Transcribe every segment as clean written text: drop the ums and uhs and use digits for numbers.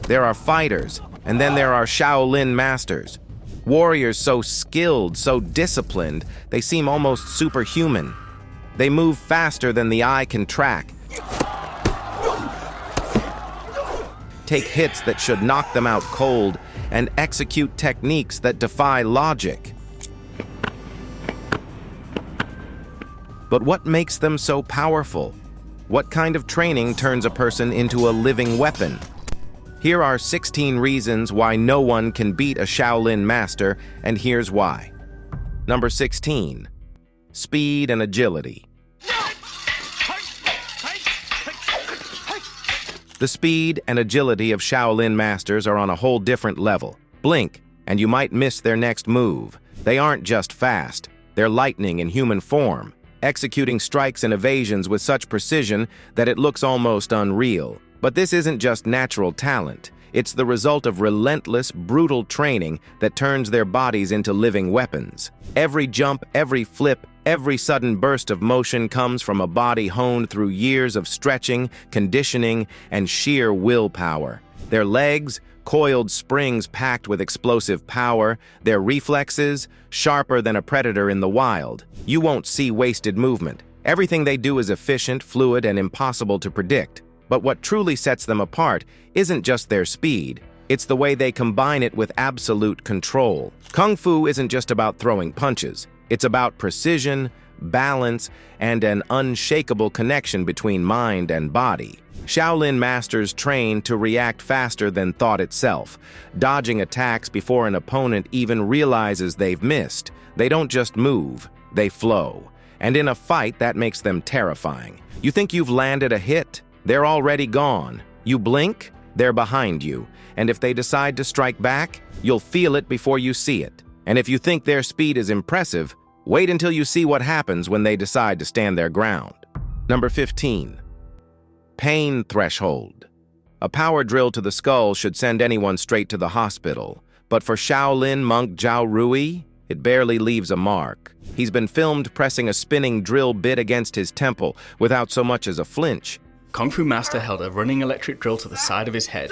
There are fighters, and then there are Shaolin Masters. Warriors so skilled, so disciplined, they seem almost superhuman. They move faster than the eye can track, take hits that should knock them out cold, and execute techniques that defy logic. But what makes them so powerful? What kind of training turns a person into a living weapon? Here are 16 reasons why no one can beat a Shaolin Master, and here's why. Number 16. Speed and agility. The speed and agility of Shaolin Masters are on a whole different level. Blink, and you might miss their next move. They aren't just fast, they're lightning in human form, executing strikes and evasions with such precision that it looks almost unreal. But this isn't just natural talent. It's the result of relentless, brutal training that turns their bodies into living weapons. Every jump, every flip, every sudden burst of motion comes from a body honed through years of stretching, conditioning, and sheer willpower. Their legs, coiled springs packed with explosive power, their reflexes, sharper than a predator in the wild. You won't see wasted movement. Everything they do is efficient, fluid, and impossible to predict. But what truly sets them apart isn't just their speed, it's the way they combine it with absolute control. Kung Fu isn't just about throwing punches, it's about precision, balance, and an unshakable connection between mind and body. Shaolin Masters train to react faster than thought itself, dodging attacks before an opponent even realizes they've missed. They don't just move, they flow. And in a fight, that makes them terrifying. You think you've landed a hit? They're already gone. You blink, they're behind you. And if they decide to strike back, you'll feel it before you see it. And if you think their speed is impressive, wait until you see what happens when they decide to stand their ground. Number 15. Pain threshold. A power drill to the skull should send anyone straight to the hospital. But for Shaolin monk Zhao Rui, it barely leaves a mark. He's been filmed pressing a spinning drill bit against his temple without so much as a flinch. Kung Fu Master held a running electric drill to the side of his head.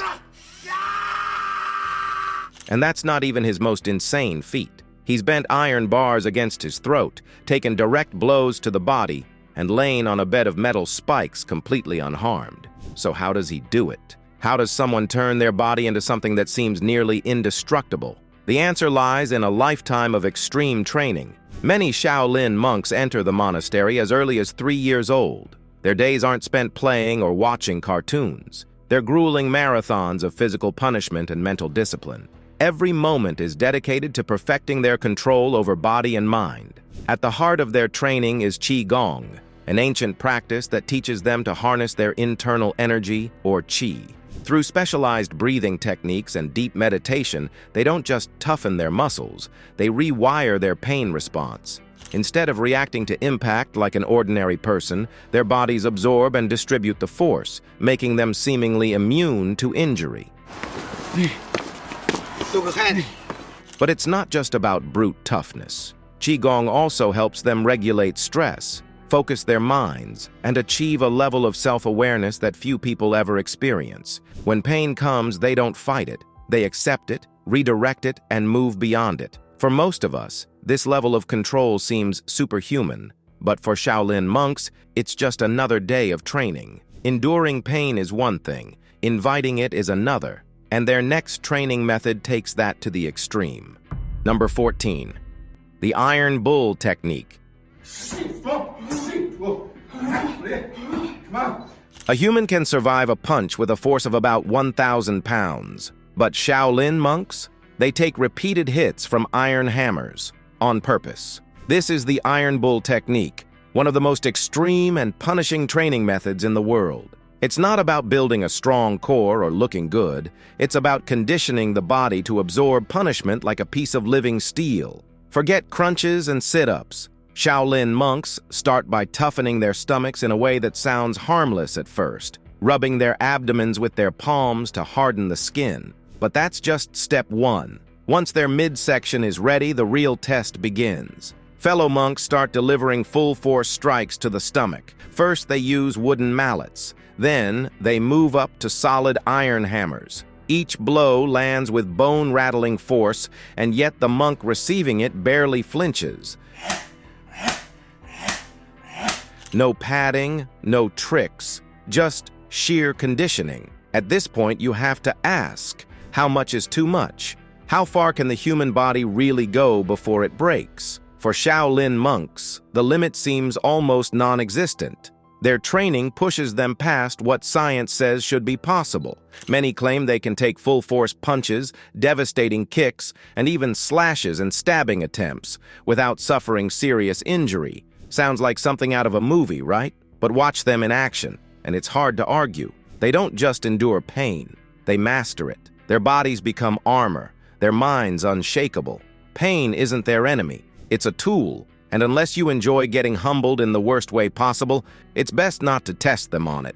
And that's not even his most insane feat. He's bent iron bars against his throat, taken direct blows to the body, and lain on a bed of metal spikes completely unharmed. So how does he do it? How does someone turn their body into something that seems nearly indestructible? The answer lies in a lifetime of extreme training. Many Shaolin monks enter the monastery as early as 3 years old. Their days aren't spent playing or watching cartoons. They're grueling marathons of physical punishment and mental discipline. Every moment is dedicated to perfecting their control over body and mind. At the heart of their training is Qigong, an ancient practice that teaches them to harness their internal energy, or qi. Through specialized breathing techniques and deep meditation, they don't just toughen their muscles, they rewire their pain response. Instead of reacting to impact like an ordinary person, their bodies absorb and distribute the force, making them seemingly immune to injury. But it's not just about brute toughness. Qigong also helps them regulate stress, focus their minds, and achieve a level of self-awareness that few people ever experience. When pain comes, they don't fight it. They accept it, redirect it, and move beyond it. For most of us, this level of control seems superhuman, but for Shaolin monks, it's just another day of training. Enduring pain is one thing, inviting it is another, and their next training method takes that to the extreme. Number 14. The Iron Bull technique. A human can survive a punch with a force of about 1,000 pounds, but Shaolin monks? They take repeated hits from iron hammers, on purpose. This is the Iron Bull technique, one of the most extreme and punishing training methods in the world. It's not about building a strong core or looking good, it's about conditioning the body to absorb punishment like a piece of living steel. Forget crunches and sit-ups. Shaolin monks start by toughening their stomachs in a way that sounds harmless at first, rubbing their abdomens with their palms to harden the skin. But that's just step one. Once their midsection is ready, the real test begins. Fellow monks start delivering full-force strikes to the stomach. First, they use wooden mallets. Then, they move up to solid iron hammers. Each blow lands with bone-rattling force, and yet the monk receiving it barely flinches. No padding, no tricks, just sheer conditioning. At this point, you have to ask, how much is too much? How far can the human body really go before it breaks? For Shaolin monks, the limit seems almost non-existent. Their training pushes them past what science says should be possible. Many claim they can take full-force punches, devastating kicks, and even slashes and stabbing attempts without suffering serious injury. Sounds like something out of a movie, right? But watch them in action, and it's hard to argue. They don't just endure pain, they master it. Their bodies become armor, their minds unshakable. Pain isn't their enemy, it's a tool, and unless you enjoy getting humbled in the worst way possible, it's best not to test them on it.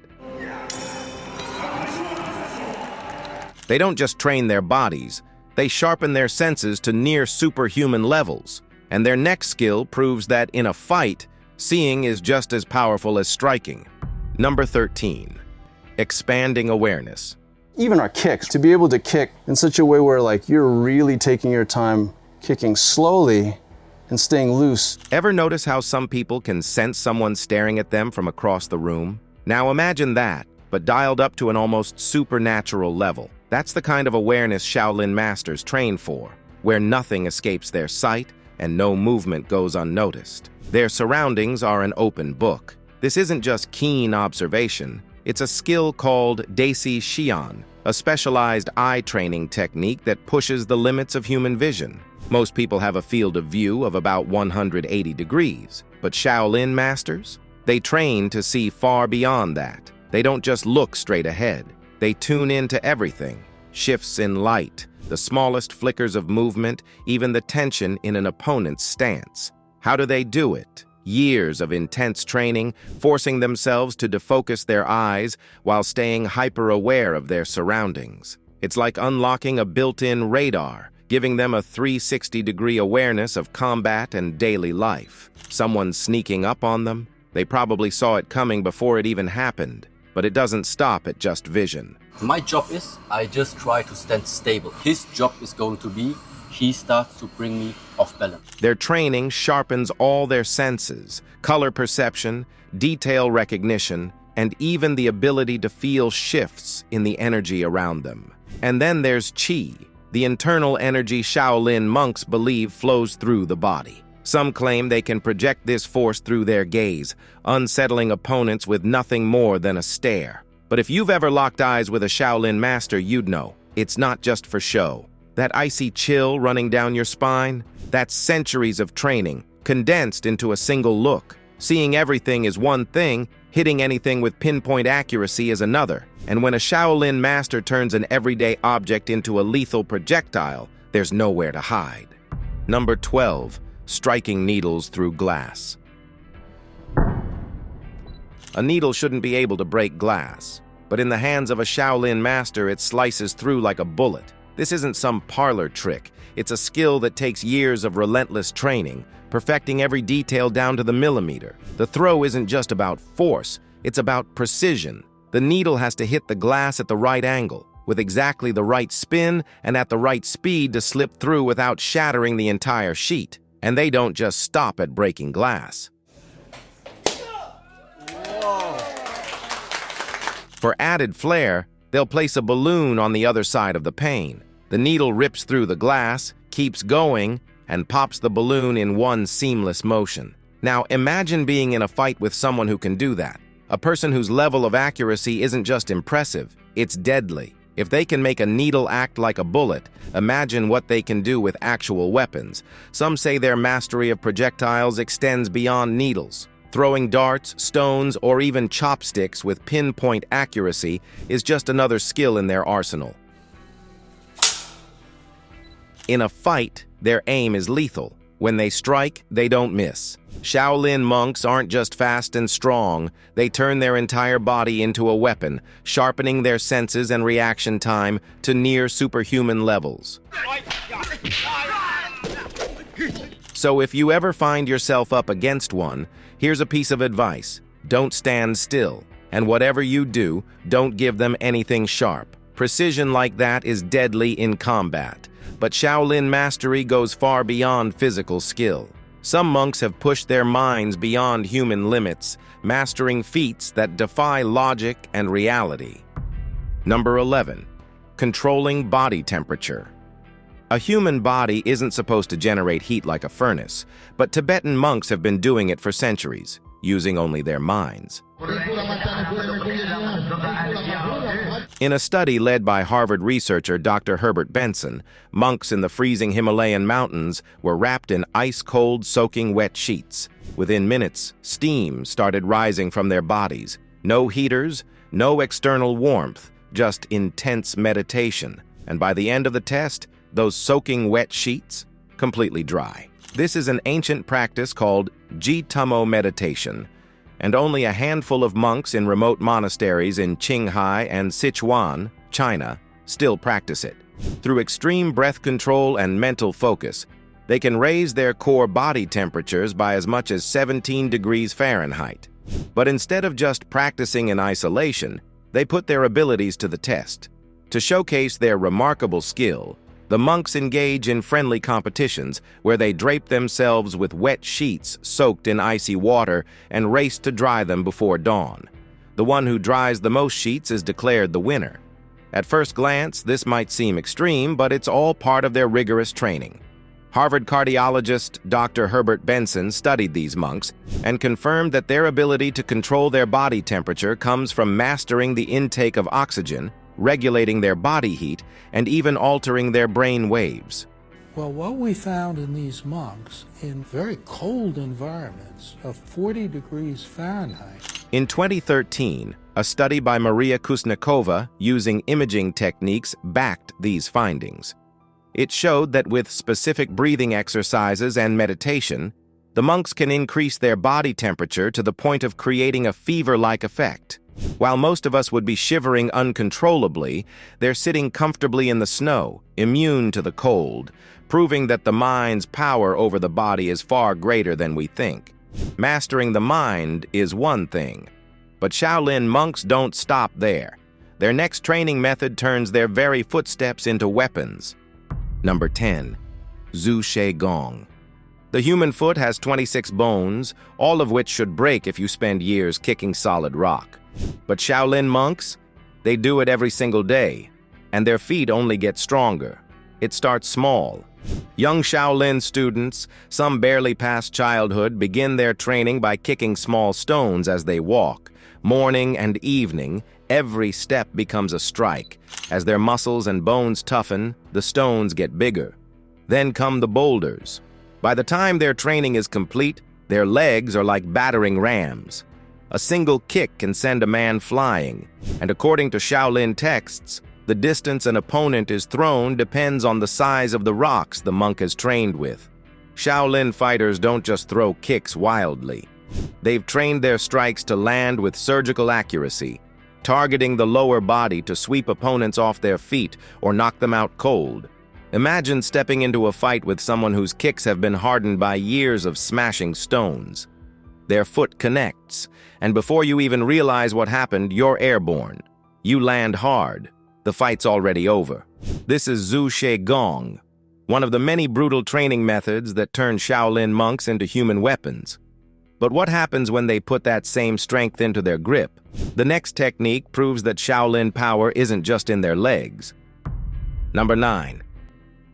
They don't just train their bodies, they sharpen their senses to near superhuman levels. And their next skill proves that in a fight, seeing is just as powerful as striking. Number 13, expanding awareness. Even our kicks, to be able to kick in such a way where like you're really taking your time kicking slowly and staying loose. Ever notice how some people can sense someone staring at them from across the room? Now imagine that, but dialed up to an almost supernatural level. That's the kind of awareness Shaolin Masters train for, where nothing escapes their sight and no movement goes unnoticed. Their surroundings are an open book. This isn't just keen observation, it's a skill called defy, a specialized eye training technique that pushes the limits of human vision. Most people have a field of view of about 180 degrees, but Shaolin Masters? They train to see far beyond that. They don't just look straight ahead. They tune into everything, shifts in light, the smallest flickers of movement, even the tension in an opponent's stance. How do they do it? Years of intense training, forcing themselves to defocus their eyes while staying hyper-aware of their surroundings. It's like unlocking a built-in radar, giving them a 360-degree awareness of combat and daily life. Someone sneaking up on them? They probably saw it coming before it even happened. But it doesn't stop at just vision. My job is, I just try to stand stable. His job is going to be, he starts to bring me off balance. Their training sharpens all their senses, color perception, detail recognition, and even the ability to feel shifts in the energy around them. And then there's Qi, the internal energy Shaolin monks believe flows through the body. Some claim they can project this force through their gaze, unsettling opponents with nothing more than a stare. But if you've ever locked eyes with a Shaolin master, you'd know, it's not just for show. That icy chill running down your spine? That's centuries of training, condensed into a single look. Seeing everything is one thing, hitting anything with pinpoint accuracy is another. And when a Shaolin master turns an everyday object into a lethal projectile, there's nowhere to hide. Number 12. Striking needles through glass. A needle shouldn't be able to break glass, but in the hands of a Shaolin master, it slices through like a bullet. This isn't some parlor trick. It's a skill that takes years of relentless training, perfecting every detail down to the millimeter. The throw isn't just about force, it's about precision. The needle has to hit the glass at the right angle, with exactly the right spin and at the right speed to slip through without shattering the entire sheet. And they don't just stop at breaking glass. For added flair, they'll place a balloon on the other side of the pane. The needle rips through the glass, keeps going, and pops the balloon in one seamless motion. Now imagine being in a fight with someone who can do that. A person whose level of accuracy isn't just impressive, it's deadly. If they can make a needle act like a bullet, imagine what they can do with actual weapons. Some say their mastery of projectiles extends beyond needles. Throwing darts, stones, or even chopsticks with pinpoint accuracy is just another skill in their arsenal. In a fight, their aim is lethal. When they strike, they don't miss. Shaolin monks aren't just fast and strong, they turn their entire body into a weapon, sharpening their senses and reaction time to near superhuman levels. So if you ever find yourself up against one, here's a piece of advice. Don't stand still, and whatever you do, don't give them anything sharp. Precision like that is deadly in combat, but Shaolin mastery goes far beyond physical skill. Some monks have pushed their minds beyond human limits, mastering feats that defy logic and reality. Number 11. Controlling body temperature. A human body isn't supposed to generate heat like a furnace, but Tibetan monks have been doing it for centuries, using only their minds. In a study led by Harvard researcher Dr. Herbert Benson, monks in the freezing Himalayan mountains were wrapped in ice-cold, soaking wet sheets. Within minutes, steam started rising from their bodies. No heaters, no external warmth, just intense meditation. And by the end of the test, those soaking wet sheets, completely dry. This is an ancient practice called Jitamo meditation, and only a handful of monks in remote monasteries in Qinghai and Sichuan, China, still practice it. Through extreme breath control and mental focus, they can raise their core body temperatures by as much as 17 degrees Fahrenheit. But instead of just practicing in isolation, they put their abilities to the test. To showcase their remarkable skill, the monks engage in friendly competitions where they drape themselves with wet sheets soaked in icy water and race to dry them before dawn. The one who dries the most sheets is declared the winner. At first glance, this might seem extreme, but it's all part of their rigorous training. Harvard cardiologist Dr. Herbert Benson studied these monks and confirmed that their ability to control their body temperature comes from mastering the intake of oxygen, regulating their body heat, and even altering their brain waves. Well, what we found in these monks in very cold environments of 40 degrees Fahrenheit. In 2013, a study by Maria Kusnikova using imaging techniques backed these findings. It showed that with specific breathing exercises and meditation, the monks can increase their body temperature to the point of creating a fever-like effect. While most of us would be shivering uncontrollably, they're sitting comfortably in the snow, immune to the cold, proving that the mind's power over the body is far greater than we think. Mastering the mind is one thing, but Shaolin monks don't stop there. Their next training method turns their very footsteps into weapons. Number 10. Zhu She Gong. The human foot has 26 bones, all of which should break if you spend years kicking solid rock. But Shaolin monks, they do it every single day, and their feet only get stronger. It starts small. Young Shaolin students, some barely past childhood, begin their training by kicking small stones as they walk. Morning and evening, every step becomes a strike. As their muscles and bones toughen, the stones get bigger. Then come the boulders. By the time their training is complete, their legs are like battering rams. A single kick can send a man flying, and according to Shaolin texts, the distance an opponent is thrown depends on the size of the rocks the monk has trained with. Shaolin fighters don't just throw kicks wildly. They've trained their strikes to land with surgical accuracy, targeting the lower body to sweep opponents off their feet or knock them out cold. Imagine stepping into a fight with someone whose kicks have been hardened by years of smashing stones. Their foot connects, and before you even realize what happened, you're airborne. You land hard. The fight's already over. This is Zhu She Gong, one of the many brutal training methods that turn Shaolin monks into human weapons. But what happens when they put that same strength into their grip? The next technique proves that Shaolin power isn't just in their legs. Number 9.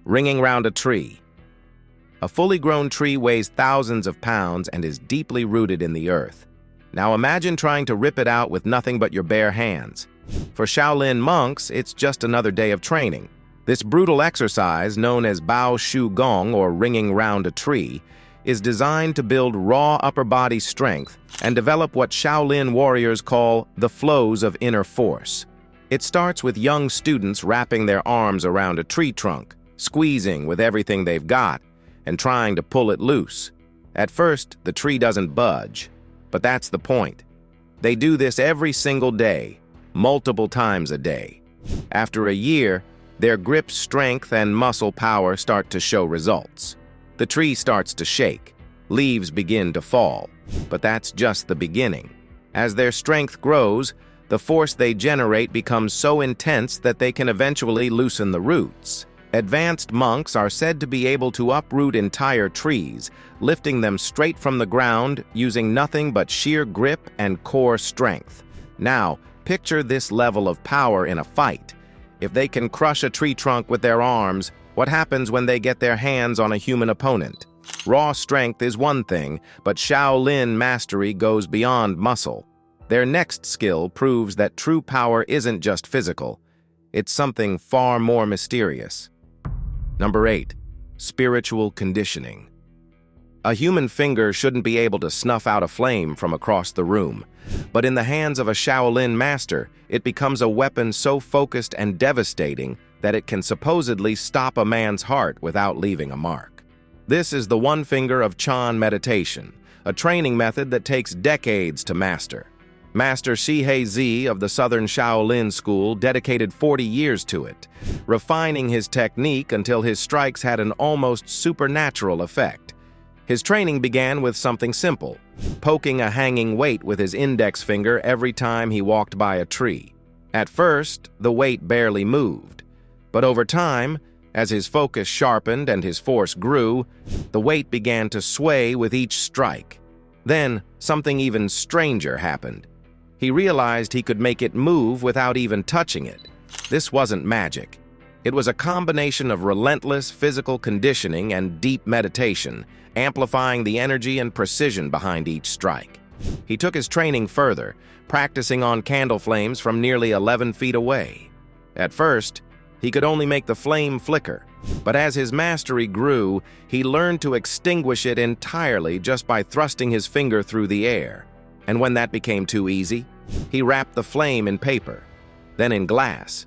Ringing round a tree. A fully grown tree weighs thousands of pounds and is deeply rooted in the earth. Now imagine trying to rip it out with nothing but your bare hands. For Shaolin monks, it's just another day of training. This brutal exercise, known as Bao Shu Gong or ringing round a tree, is designed to build raw upper body strength and develop what Shaolin warriors call the flows of inner force. It starts with young students wrapping their arms around a tree trunk, squeezing with everything they've got, and trying to pull it loose. At first, the tree doesn't budge, but that's the point. They do this every single day, multiple times a day. After a year, their grip strength and muscle power start to show results. The tree starts to shake, leaves begin to fall, but that's just the beginning. As their strength grows, The force they generate becomes so intense that they can eventually loosen the roots. Advanced monks are said to be able to uproot entire trees, lifting them straight from the ground using nothing but sheer grip and core strength. Now, picture this level of power in a fight. If they can crush a tree trunk with their arms, what happens when they get their hands on a human opponent? Raw strength is one thing, but Shaolin mastery goes beyond muscle. Their next skill proves that true power isn't just physical. It's something far more mysterious. Number 8. Spiritual conditioning. A human finger shouldn't be able to snuff out a flame from across the room, but in the hands of a Shaolin master, it becomes a weapon so focused and devastating that it can supposedly stop a man's heart without leaving a mark. This is the one finger of Chan meditation, a training method that takes decades to master. Master Shihe of the Southern Shaolin School dedicated 40 years to it, refining his technique until his strikes had an almost supernatural effect. His training began with something simple, poking a hanging weight with his index finger every time he walked by a tree. At first, the weight barely moved, but over time, as his focus sharpened and his force grew, the weight began to sway with each strike. Then, something even stranger happened. He realized he could make it move without even touching it. This wasn't magic. It was a combination of relentless physical conditioning and deep meditation, amplifying the energy and precision behind each strike. He took his training further, practicing on candle flames from nearly 11 feet away. At first, he could only make the flame flicker, but as his mastery grew, he learned to extinguish it entirely just by thrusting his finger through the air. And when that became too easy, he wrapped the flame in paper, then in glass.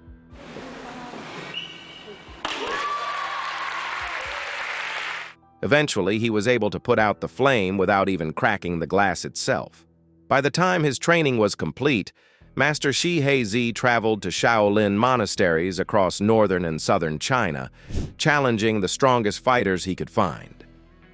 Eventually, he was able to put out the flame without even cracking the glass itself. By the time his training was complete, Master Shihe traveled to Shaolin monasteries across northern and southern China, challenging the strongest fighters he could find.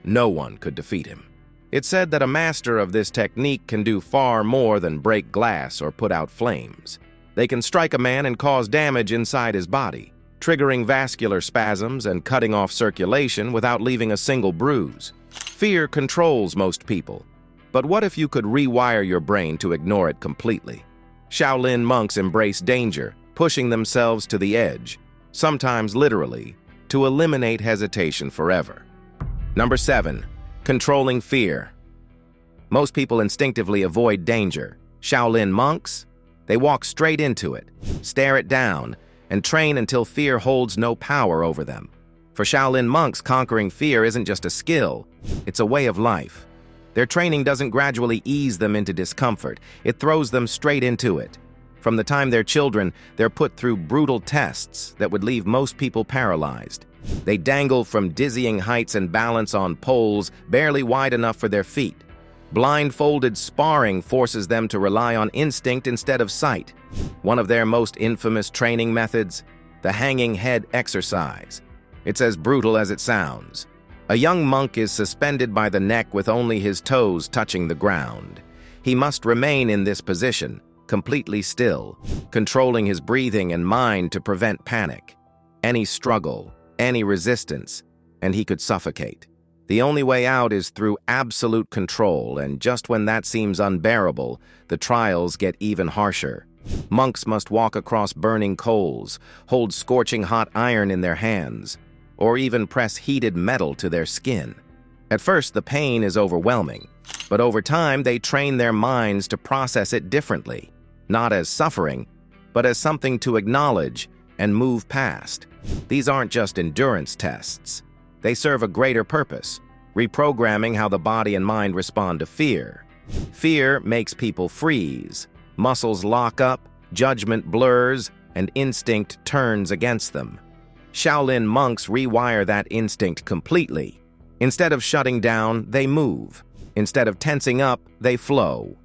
No one could defeat him. It's said that a master of this technique can do far more than break glass or put out flames. They can strike a man and cause damage inside his body, triggering vascular spasms and cutting off circulation without leaving a single bruise. Fear controls most people. But what if you could rewire your brain to ignore it completely? Shaolin monks embrace danger, pushing themselves to the edge, sometimes literally, to eliminate hesitation forever. Number 7. Controlling fear. Most people instinctively avoid danger. Shaolin monks? They walk straight into it, stare it down, and train until fear holds no power over them. For Shaolin monks, conquering fear isn't just a skill, it's a way of life. Their training doesn't gradually ease them into discomfort, it throws them straight into it. From the time they're children, they're put through brutal tests that would leave most people paralyzed. They dangle from dizzying heights and balance on poles barely wide enough for their feet. Blindfolded sparring forces them to rely on instinct instead of sight. One of their most infamous training methods, the hanging head exercise. It's as brutal as it sounds. A young monk is suspended by the neck with only his toes touching the ground. He must remain in this position, completely still, controlling his breathing and mind to prevent panic. Any struggle, any resistance, and he could suffocate. The only way out is through absolute control, and just when that seems unbearable, the trials get even harsher. Monks must walk across burning coals, hold scorching hot iron in their hands, or even press heated metal to their skin. At first, the pain is overwhelming, but over time they train their minds to process it differently, not as suffering, but as something to acknowledge and move past. These aren't just endurance tests. They serve a greater purpose, reprogramming how the body and mind respond to fear. Fear makes people freeze. Muscles lock up, judgment blurs, and instinct turns against them. Shaolin monks rewire that instinct completely. Instead of shutting down, they move. Instead of tensing up, they flow.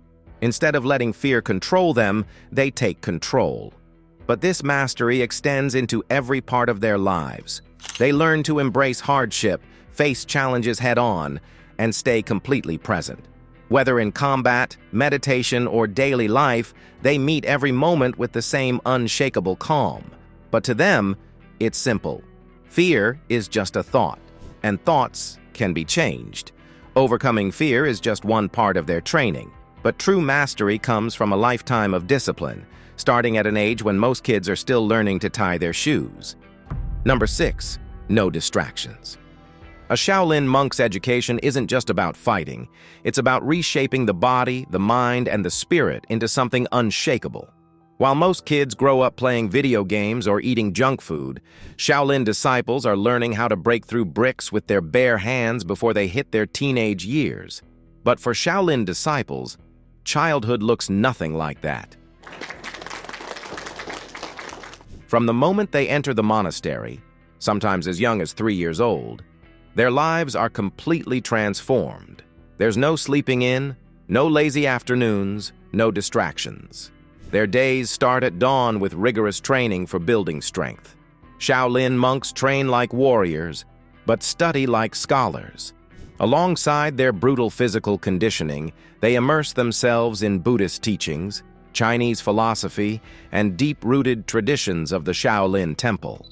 Instead of letting fear control them, they take control. But this mastery extends into every part of their lives. They learn to embrace hardship, face challenges head-on, and stay completely present. Whether in combat, meditation, or daily life, they meet every moment with the same unshakable calm. But to them, it's simple. Fear is just a thought, and thoughts can be changed. Overcoming fear is just one part of their training, but true mastery comes from a lifetime of discipline, starting at an age when most kids are still learning to tie their shoes. Number 6. No distractions. A Shaolin monk's education isn't just about fighting. It's about reshaping the body, the mind, and the spirit into something unshakable. While most kids grow up playing video games or eating junk food, Shaolin disciples are learning how to break through bricks with their bare hands before they hit their teenage years. But for Shaolin disciples, childhood looks nothing like that. From the moment they enter the monastery, sometimes as young as 3 years old, their lives are completely transformed. There's no sleeping in, no lazy afternoons, no distractions. Their days start at dawn with rigorous training for building strength. Shaolin monks train like warriors, but study like scholars. Alongside their brutal physical conditioning, they immerse themselves in Buddhist teachings, Chinese philosophy, and deep-rooted traditions of the Shaolin Temple.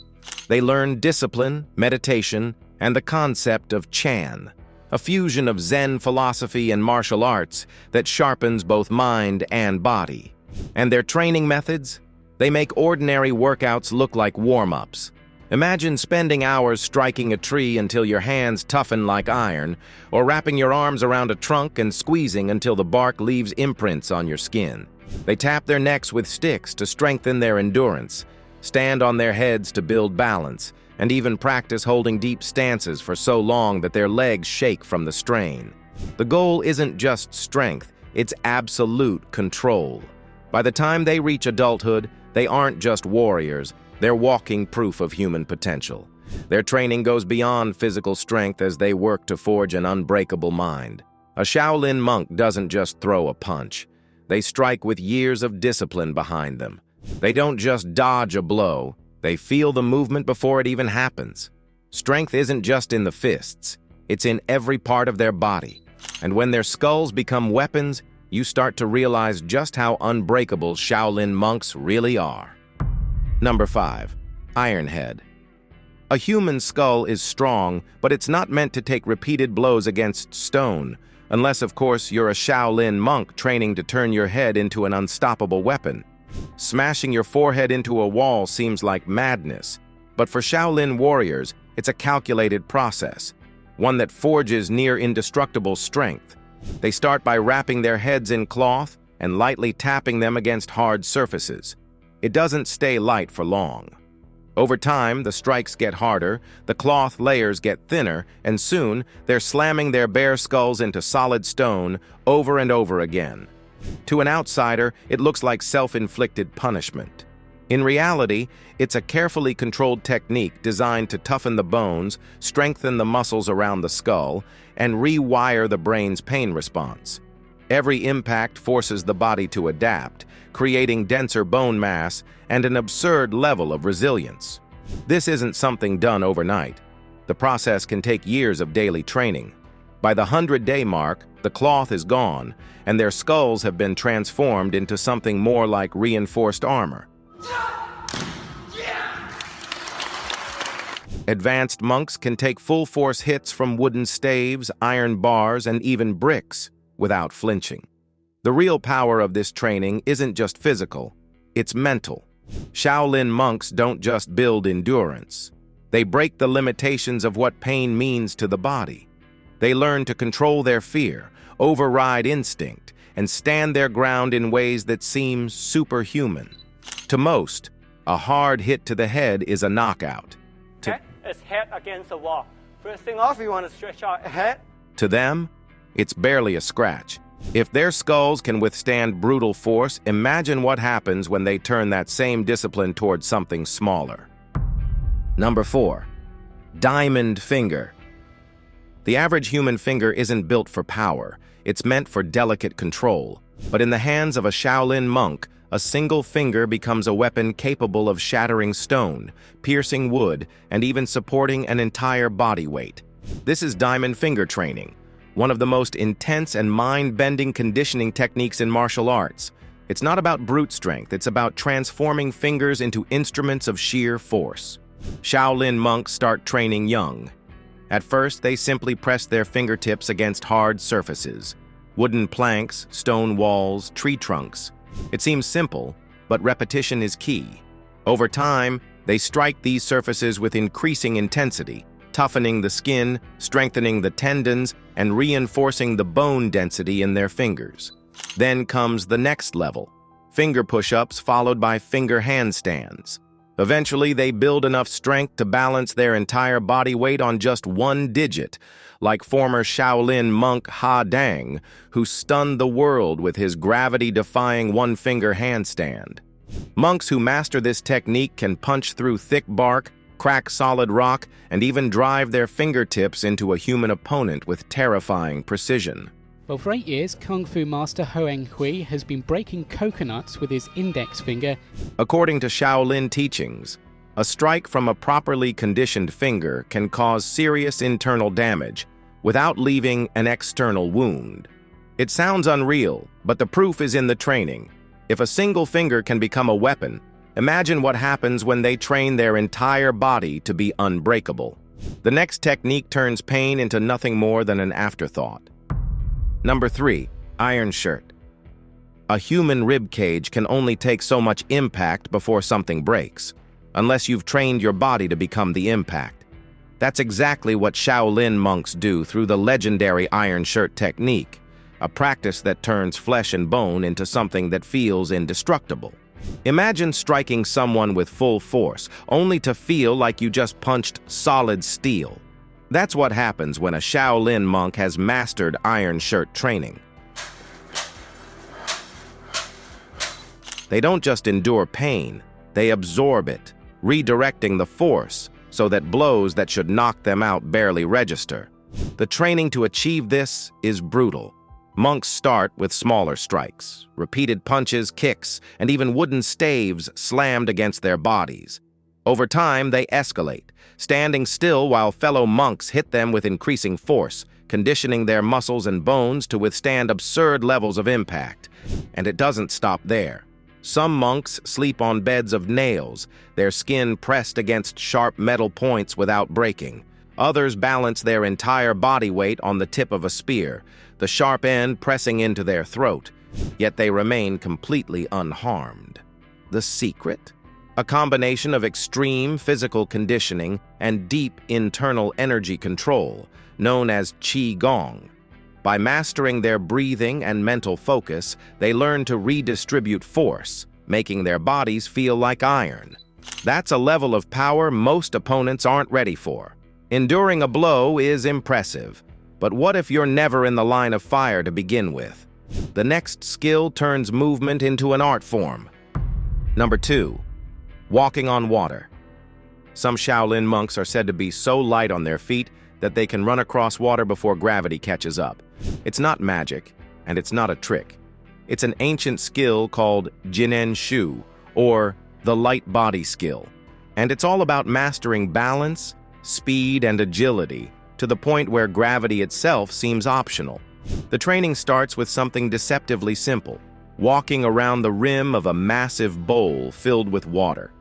They learn discipline, meditation, and the concept of Chan, a fusion of Zen philosophy and martial arts that sharpens both mind and body. And their training methods? They make ordinary workouts look like warm-ups. Imagine spending hours striking a tree until your hands toughen like iron, or wrapping your arms around a trunk and squeezing until the bark leaves imprints on your skin. They tap their necks with sticks to strengthen their endurance, stand on their heads to build balance, and even practice holding deep stances for so long that their legs shake from the strain. The goal isn't just strength, it's absolute control. By the time they reach adulthood, they aren't just warriors, they're walking proof of human potential. Their training goes beyond physical strength as they work to forge an unbreakable mind. A Shaolin monk doesn't just throw a punch. They strike with years of discipline behind them. They don't just dodge a blow, they feel the movement before it even happens. Strength isn't just in the fists, it's in every part of their body. And when their skulls become weapons, you start to realize just how unbreakable Shaolin monks really are. Number 5. Iron Head. A human skull is strong, but it's not meant to take repeated blows against stone, unless, of course, you're a Shaolin monk training to turn your head into an unstoppable weapon. Smashing your forehead into a wall seems like madness, but for Shaolin warriors, it's a calculated process, one that forges near indestructible strength. They start by wrapping their heads in cloth and lightly tapping them against hard surfaces. It doesn't stay light for long. Over time, the strikes get harder, the cloth layers get thinner, and soon they're slamming their bare skulls into solid stone over and over again. To an outsider, it looks like self-inflicted punishment. In reality, it's a carefully controlled technique designed to toughen the bones, strengthen the muscles around the skull, and rewire the brain's pain response. Every impact forces the body to adapt, creating denser bone mass and an absurd level of resilience. This isn't something done overnight. The process can take years of daily training. By the 100-day mark, the cloth is gone, and their skulls have been transformed into something more like reinforced armor. Advanced monks can take full-force hits from wooden staves, iron bars, and even bricks without flinching. The real power of this training isn't just physical, it's mental. Shaolin monks don't just build endurance. They break the limitations of what pain means to the body. They learn to control their fear, override instinct, and stand their ground in ways that seem superhuman. To most, a hard hit to the head is a knockout. It's head against the wall. First thing off, you want to stretch out head. To them, it's barely a scratch. If their skulls can withstand brutal force, imagine what happens when they turn that same discipline towards something smaller. Number 4. Diamond Finger. The average human finger isn't built for power. It's meant for delicate control. But in the hands of a Shaolin monk, a single finger becomes a weapon capable of shattering stone, piercing wood, and even supporting an entire body weight. This is diamond finger training, one of the most intense and mind-bending conditioning techniques in martial arts. It's not about brute strength, it's about transforming fingers into instruments of sheer force. Shaolin monks start training young. At first, they simply press their fingertips against hard surfaces, wooden planks, stone walls, tree trunks. It seems simple, but repetition is key. Over time, they strike these surfaces with increasing intensity, toughening the skin, strengthening the tendons, and reinforcing the bone density in their fingers. Then comes the next level, finger push-ups followed by finger handstands. Eventually, they build enough strength to balance their entire body weight on just one digit, like former Shaolin monk Ha Dang, who stunned the world with his gravity-defying one-finger handstand. Monks who master this technique can punch through thick bark, crack solid rock, and even drive their fingertips into a human opponent with terrifying precision. Well, for 8 years, Kung Fu master Hoang Hui has been breaking coconuts with his index finger. According to Shaolin teachings, a strike from a properly conditioned finger can cause serious internal damage without leaving an external wound. It sounds unreal, but the proof is in the training. If a single finger can become a weapon, imagine what happens when they train their entire body to be unbreakable. The next technique turns pain into nothing more than an afterthought. Number 3. Iron shirt. A human rib cage can only take so much impact before something breaks, unless you've trained your body to become the impact. That's exactly what Shaolin monks do through the legendary iron shirt technique, a practice that turns flesh and bone into something that feels indestructible. Imagine striking someone with full force, only to feel like you just punched solid steel. That's what happens when a Shaolin monk has mastered iron shirt training. They don't just endure pain, they absorb it, redirecting the force so that blows that should knock them out barely register. The training to achieve this is brutal. Monks start with smaller strikes, repeated punches, kicks, and even wooden staves slammed against their bodies. Over time, they escalate, standing still while fellow monks hit them with increasing force, conditioning their muscles and bones to withstand absurd levels of impact. And it doesn't stop there. Some monks sleep on beds of nails, their skin pressed against sharp metal points without breaking. Others balance their entire body weight on the tip of a spear, the sharp end pressing into their throat, yet they remain completely unharmed. The secret? A combination of extreme physical conditioning and deep internal energy control, known as Qi Gong. By mastering their breathing and mental focus, they learn to redistribute force, making their bodies feel like iron. That's a level of power most opponents aren't ready for. Enduring a blow is impressive, but what if you're never in the line of fire to begin with? The next skill turns movement into an art form. Number 2. Walking on water. Some Shaolin monks are said to be so light on their feet that they can run across water before gravity catches up. It's not magic, and it's not a trick. It's an ancient skill called Jinen Shu, or the light body skill. And it's all about mastering balance, speed, and agility, to the point where gravity itself seems optional. The training starts with something deceptively simple, walking around the rim of a massive bowl filled with water.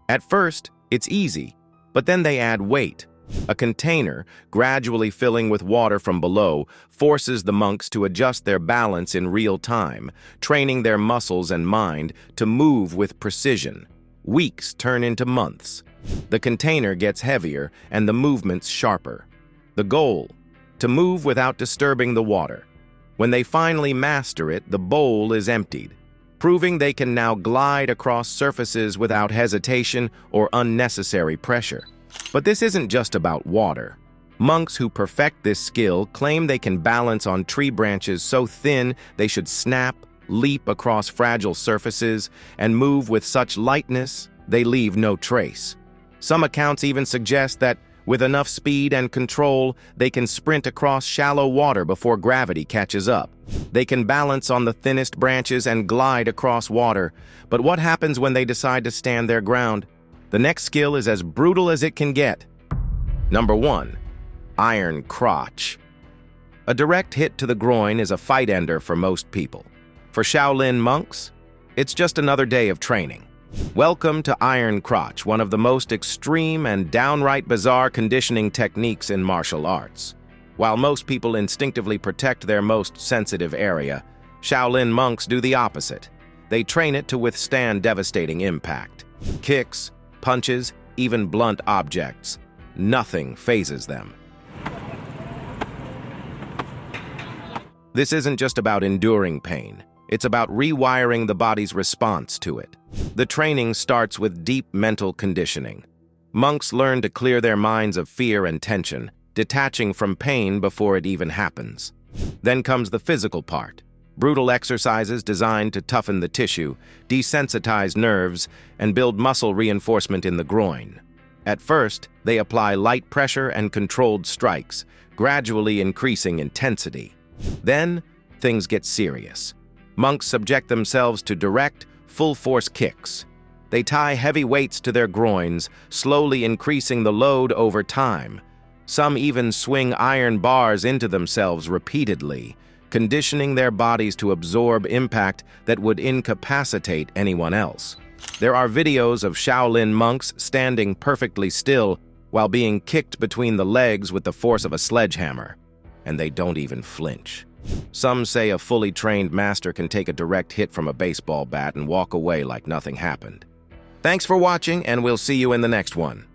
At first, it's easy, but then they add weight. A container, gradually filling with water from below, forces the monks to adjust their balance in real time, training their muscles and mind to move with precision. Weeks turn into months. The container gets heavier and the movements sharper. The goal: to move without disturbing the water. When they finally master it, the bowl is emptied, proving they can now glide across surfaces without hesitation or unnecessary pressure. But this isn't just about water. Monks who perfect this skill claim they can balance on tree branches so thin they should snap, leap across fragile surfaces, and move with such lightness they leave no trace. Some accounts even suggest that, with enough speed and control, they can sprint across shallow water before gravity catches up. They can balance on the thinnest branches and glide across water. But what happens when they decide to stand their ground? The next skill is as brutal as it can get. Number 1. Iron crotch. A direct hit to the groin is a fight ender for most people. For Shaolin monks, it's just another day of training. Welcome to iron crotch, one of the most extreme and downright bizarre conditioning techniques in martial arts. While most people instinctively protect their most sensitive area, Shaolin monks do the opposite. They train it to withstand devastating impact. Kicks, punches, even blunt objects. Nothing phases them. This isn't just about enduring pain. It's about rewiring the body's response to it. The training starts with deep mental conditioning. Monks learn to clear their minds of fear and tension, detaching from pain before it even happens. Then comes the physical part. Brutal exercises designed to toughen the tissue, desensitize nerves, and build muscle reinforcement in the groin. At first, they apply light pressure and controlled strikes, gradually increasing intensity. Then, things get serious. Monks subject themselves to direct, full-force kicks. They tie heavy weights to their groins, slowly increasing the load over time. Some even swing iron bars into themselves repeatedly, conditioning their bodies to absorb impact that would incapacitate anyone else. There are videos of Shaolin monks standing perfectly still while being kicked between the legs with the force of a sledgehammer, and they don't even flinch. Some say a fully trained master can take a direct hit from a baseball bat and walk away like nothing happened. Thanks for watching, and we'll see you in the next one.